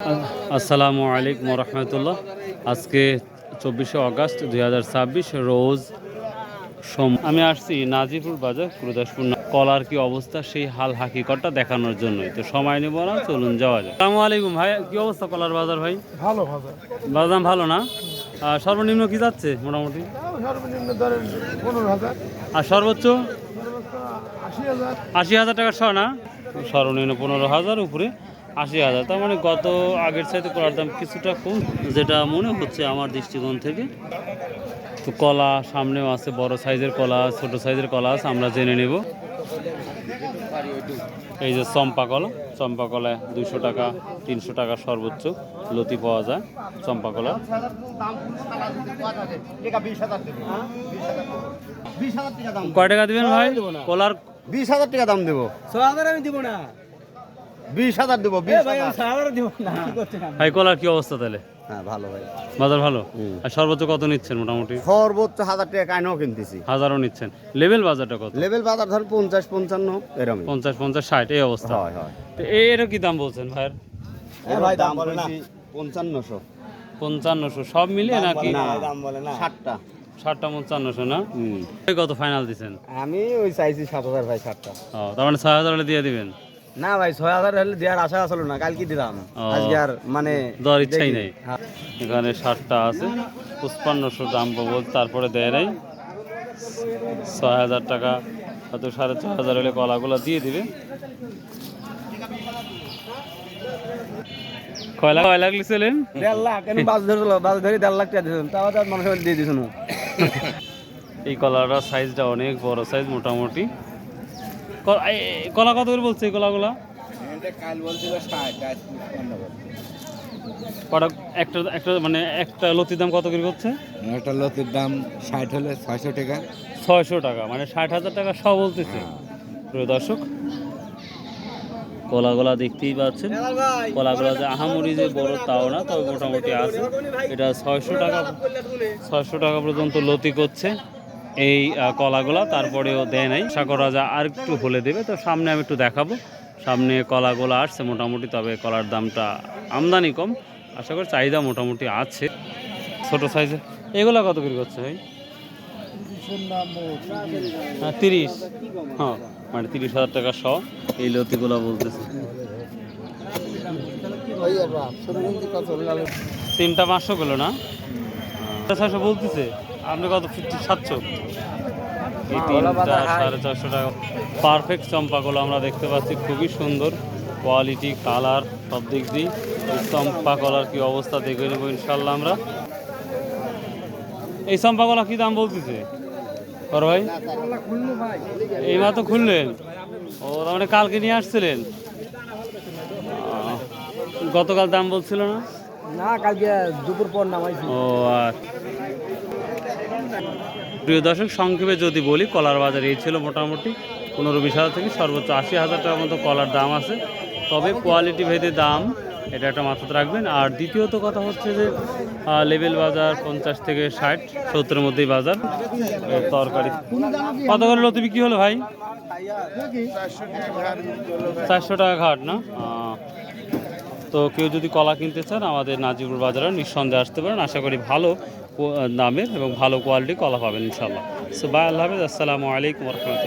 আসসালামু আলাইকুম রহমতুল্লাহ। আজকে 24শে অগাস্ট 2026 রোজ আমি আসছি নাজিপুর বাজার গুরুদাসপুর। কলার কি অবস্থা সেই হাল হাকিকতটা দেখানোর জন্যই তো সময় নেব না, চলুন যাওয়া যায়। আসসালামু আলাইকুম ভাই, কি অবস্থা কলার বাজার ভাই? ভালো বাজার, বাজার ভালো না? সর্বনিম্ন কি যাচ্ছে মোটামুটি? সর্বনিম্ন ধরেন 15,000, আর সর্বোচ্চ 80,000। 80,000 টাকা শ না? সর্বনিম্ন 15,000, উপরে 80,000। তার মানে গত আগের চাইতে কলার দাম কিছুটা কম, যেটা মনে হচ্ছে আমার দৃষ্টিকোণ থেকে। তো কলা সামনেও আছে, বড় সাইজের কলা, ছোট সাইজের কলা আছে, আমরা জেনে নেব। এই যে চম্পা কলা 200 টাকা 300 টাকা সর্বোচ্চ লতি পাওয়া যায় চম্পা কলা। কয় টাকা দিবেন ভাই কলার? 20,000 টাকা দাম দেবো। 6,000 আমি দিব না, 20,000 দেবো। ভাই আমি 6,000 দিব না। ভাই কলার কি অবস্থা তাহলে? হ্যাঁ ভালো ভাই, বাজার ভালো। আর সর্বোচ্চ কত নিচ্ছেন মোটামুটি? সর্বোচ্চ 1,000 টাকা কাইনাও কিনতেছি। হাজারও নিচ্ছেন। লেভেল বাজারটা কত? লেভেল বাজার ধর 50-55 এরকম। 50-50-60 এই অবস্থা। হয় হয়। তো এর কি দাম বলছেন ভাইয়ের? ভাই দাম বলে না 5500। 5500 সব মিলিয়ে নাকি? না দাম বলে না 60টা। 60টা 5500 না? কত ফাইনাল দিচ্ছেন? আমি ওই চাইছি 7,000 ভাই 60টা। ও তার মানে 6,000 হলে দিয়ে দিবেন? না ভাই 6,000 হলে দেওয়ার আশা আসলো না, কালকে দিলাম। আজকে আর মানে দেওয়ার ইচ্ছাই নেই। হ্যাঁ। এখানে 60টা আছে, 5500 দাম বল, তারপরে দেয় নাই। 6,000 টাকা হয়তো 4,500 হলে কলাগুলো দিয়ে দিবে। কয় লাখ লিখছিলেন? 1.5 লাখ আমি বাস ধরছিল, বাস ধরে 1.5 লাখ টাকা দিয়েছিলাম, তাও তো মানুষের দিয়ে দিয়েছিল। এই কলাটার সাইজটা অনেক বড় সাইজ মোটামুটি। কলা কত করে বলছে এই কলাগুলা? কাল বলছিল 60। কটা একটা একটা মানে একটা লতির দাম কত করে হচ্ছে? একটা লতির দাম 60 হলে 600 টাকা। 600 টাকা, মানে 60,000 টাকা সব বলতেছে। প্রিয় দর্শক, কলাগুলা দেখতেই পাচ্ছেন। কলাগুলা যে আহামরি যে বড় তাও না, তবে মোটামুটি আছে। এটা 600 টাকা পর্যন্ত লতি করছে এই কলাগুলা, তারপরেও দেয় নাই। আশা করা যায় আর একটু হলে দেবে। তো সামনে আমি একটু দেখাবো, সামনে কলাগুলো আসছে মোটামুটি, তবে কলার দামটা আমদানি কম, আশা করি চাহিদা মোটামুটি আছে। ছোট সাইজের এগুলো কত করে করছে ভাই? 30, হ্যাঁ মানে 30,000 টাকা শ এই লতিগুলো বলতেছে। 3টা 500 গেল না? 600 বলতেছে, আপনি কত? 700। এই 3টা 450 টাকা। পারফেক্ট চম্পাগুলো আমরা দেখতে পাচ্ছি, খুবই সুন্দর কোয়ালিটি, কালার সব দিক দিয়ে। এই চম্পা কলার কি অবস্থা দেখে নেবো ইনশাল্লাহ আমরা। এই চম্পা কলা কি দাম বলতেছে কর ভাই? এই মাত্র খুললেন? ও তার মানে কালকে নিয়ে আসছিলেন? গতকাল দাম বলছিল না? না, কালকে দুপুর পর নামাইছি। ও আর প্রিয় দর্শক, সংক্ষেপে যদি বলি, কলার বাজার এই ছিল মোটামুটি 15-20,000 থেকে সর্বোচ্চ 80,000 টাকার মতো কলার দাম আছে। তবে কোয়ালিটি ভেদে দাম, এটা একটা মাথাতে রাখবেন। আর দ্বিতীয়ত কথা হচ্ছে যে লেভেল বাজার 50 থেকে 60-70-এর মধ্যেই বাজার। তরকারি কত করে লতি বিক্রি হলো ভাই? 400 টাকা ঘাট না? তো কেউ যদি কলা কিনতে চান আমাদের নাজিপুর বাজারে নিঃসন্দেহে আসতে পারেন। আশা করি ভালো দামের এবং ভালো কোয়ালিটি কলা পাবেন ইনশাল্লাহ। সো বাই, আল্লাহ হাফেজ, আসসালামু আলাইকুম রহমতুল্লাহ।